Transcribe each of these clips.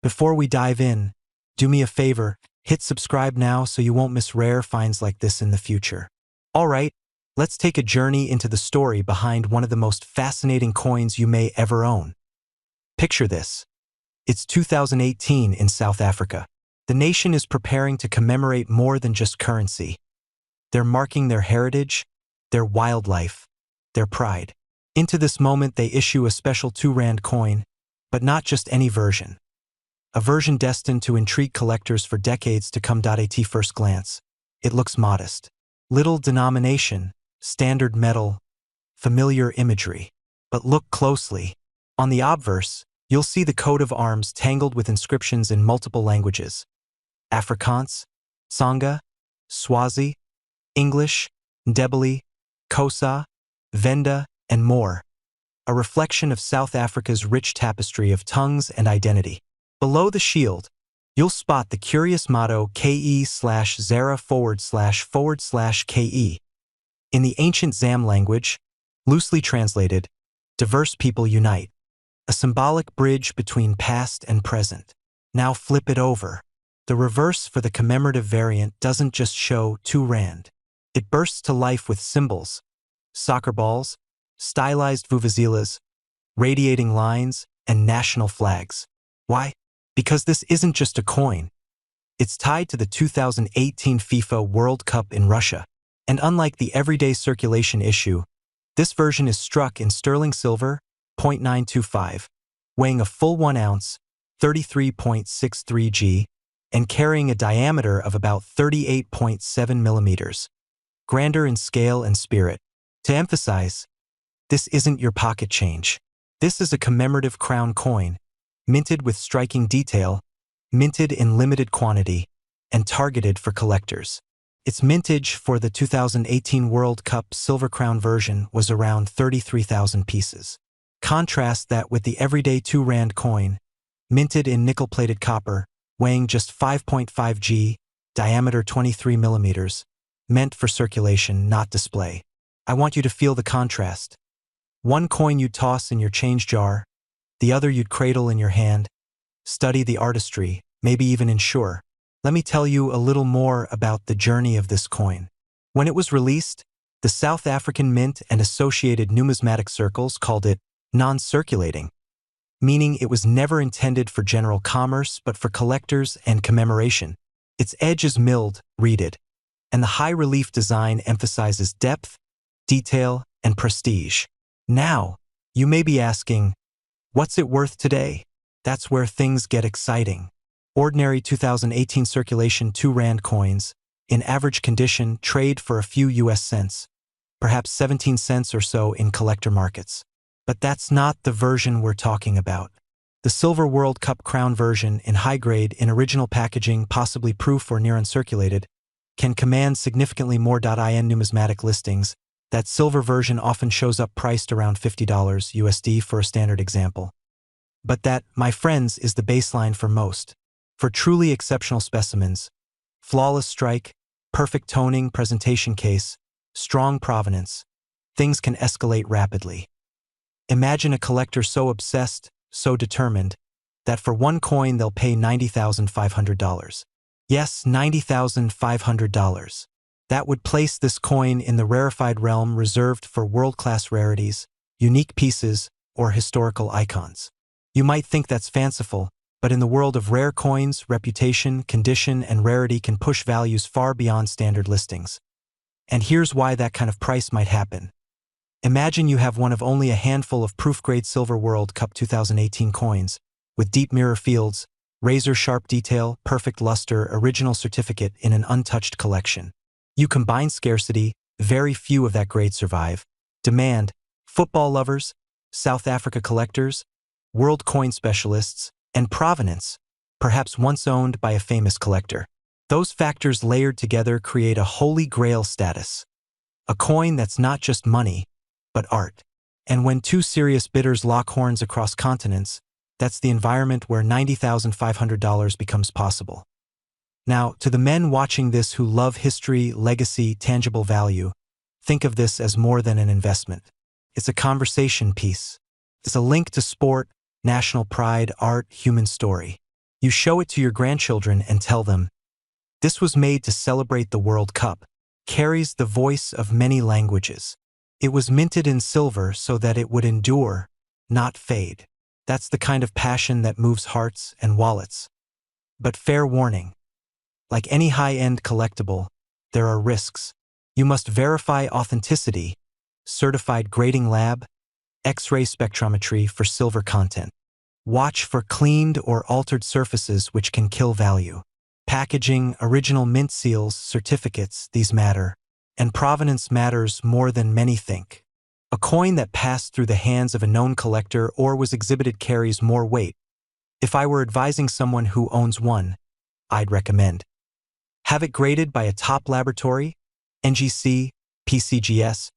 Before we dive in, do me a favor, hit subscribe now so you won't miss rare finds like this in the future. Alright, let's take a journey into the story behind one of the most fascinating coins you may ever own. Picture this. It's 2018 in South Africa. The nation is preparing to commemorate more than just currency. They're marking their heritage, their wildlife, their pride. Into this moment they issue a special 2 rand coin, but not just any version. A version destined to intrigue collectors for decades to come. At first glance, it looks modest. Little denomination, standard metal, familiar imagery. But look closely. On the obverse, you'll see the coat of arms tangled with inscriptions in multiple languages. Afrikaans, Tsonga, Swazi, English, Ndebele, Xhosa, Venda, and more. A reflection of South Africa's rich tapestry of tongues and identity. Below the shield, you'll spot the curious motto KE/Zara//KE. In the ancient Zam language, loosely translated, diverse people unite. A symbolic bridge between past and present. Now flip it over. The reverse for the commemorative variant doesn't just show 2 rand. It bursts to life with symbols, soccer balls, stylized vuvuzelas, radiating lines, and national flags. Why? Because this isn't just a coin. It's tied to the 2018 FIFA World Cup in Russia. And unlike the everyday circulation issue, this version is struck in sterling silver, 0.925, weighing a full 1 ounce, 33.63 g, and carrying a diameter of about 38.7 millimeters. Grander in scale and spirit. To emphasize, this isn't your pocket change. This is a commemorative crown coin, minted with striking detail, minted in limited quantity, and targeted for collectors. Its mintage for the 2018 World Cup Silver Crown version was around 33,000 pieces. Contrast that with the everyday 2 rand coin, minted in nickel-plated copper, weighing just 5.5 g, diameter 23 millimeters, meant for circulation, not display. I want you to feel the contrast. One coin you'd toss in your change jar, the other you'd cradle in your hand. Study the artistry, maybe even ensure. Let me tell you a little more about the journey of this coin. When it was released, the South African Mint and associated numismatic circles called it non-circulating, meaning it was never intended for general commerce but for collectors and commemoration. Its edge is milled, reeded, and the high-relief design emphasizes depth, detail, and prestige. Now, you may be asking, what's it worth today? That's where things get exciting. Ordinary 2018 circulation 2 rand coins, in average condition, trade for a few US cents, perhaps 17 cents or so in collector markets. But that's not the version we're talking about. The Silver World Cup Crown version, in high grade, in original packaging, possibly proof or near uncirculated, can command significantly more. In numismatic listings, that silver version often shows up priced around $50 USD for a standard example. But that, my friends, is the baseline for most. For truly exceptional specimens, flawless strike, perfect toning, presentation case, strong provenance, things can escalate rapidly. Imagine a collector so obsessed, so determined, that for one coin they'll pay $90,500. Yes, $90,500. That would place this coin in the rarefied realm reserved for world-class rarities, unique pieces, or historical icons. You might think that's fanciful, but in the world of rare coins, reputation, condition, and rarity can push values far beyond standard listings. And here's why that kind of price might happen. Imagine you have one of only a handful of proof-grade Silver World Cup 2018 coins, with deep mirror fields, razor-sharp detail, perfect luster, original certificate in an untouched collection. You combine scarcity, very few of that grade survive, demand, football lovers, South Africa collectors, world coin specialists, and provenance, perhaps once owned by a famous collector. Those factors layered together create a holy grail status. A coin that's not just money, but art. And when 2 serious bidders lock horns across continents, that's the environment where $90,500 becomes possible. Now, to the men watching this who love history, legacy, tangible value, think of this as more than an investment. It's a conversation piece. It's a link to sport, national pride, art, human story. You show it to your grandchildren and tell them, this was made to celebrate the World Cup, carries the voice of many languages. It was minted in silver so that it would endure, not fade. That's the kind of passion that moves hearts and wallets. But fair warning, like any high-end collectible, there are risks. You must verify authenticity, certified grading lab, X-ray spectrometry for silver content. Watch for cleaned or altered surfaces which can kill value. Packaging, original mint seals, certificates, these matter. And provenance matters more than many think. A coin that passed through the hands of a known collector or was exhibited carries more weight. If I were advising someone who owns one, I'd recommend have it graded by a top laboratory, NGC, PCGS,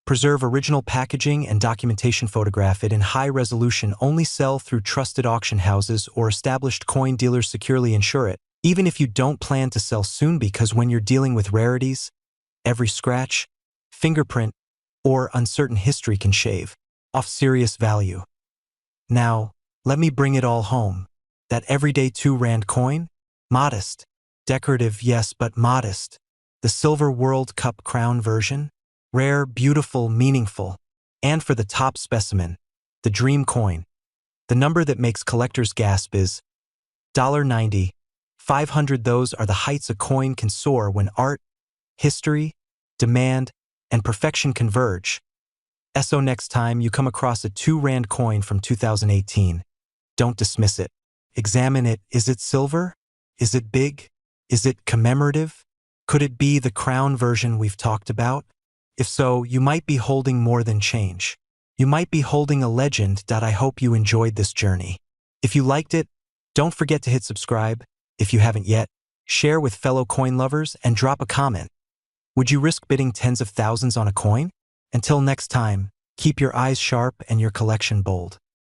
preserve original packaging and documentation, photograph it in high resolution, only sell through trusted auction houses or established coin dealers, securely insure it, even if you don't plan to sell soon, because when you're dealing with rarities, every scratch, fingerprint, or uncertain history can shave off serious value. Now, let me bring it all home. That everyday 2 Rand coin? Modest. Decorative, yes, but modest. The Silver World Cup crown version? Rare, beautiful, meaningful. And for the top specimen, the dream coin. The number that makes collectors gasp is $90. 500. Those are the heights a coin can soar when art, history, demand, and perfection converge. So next time you come across a 2 Rand coin from 2018, don't dismiss it. Examine it. Is it silver? Is it big? Is it commemorative? Could it be the crown version we've talked about? If so, you might be holding more than change. You might be holding a legend. I hope you enjoyed this journey. If you liked it, don't forget to hit subscribe. If you haven't yet, share with fellow coin lovers and drop a comment. Would you risk bidding tens of thousands on a coin? Until next time, keep your eyes sharp and your collection bold.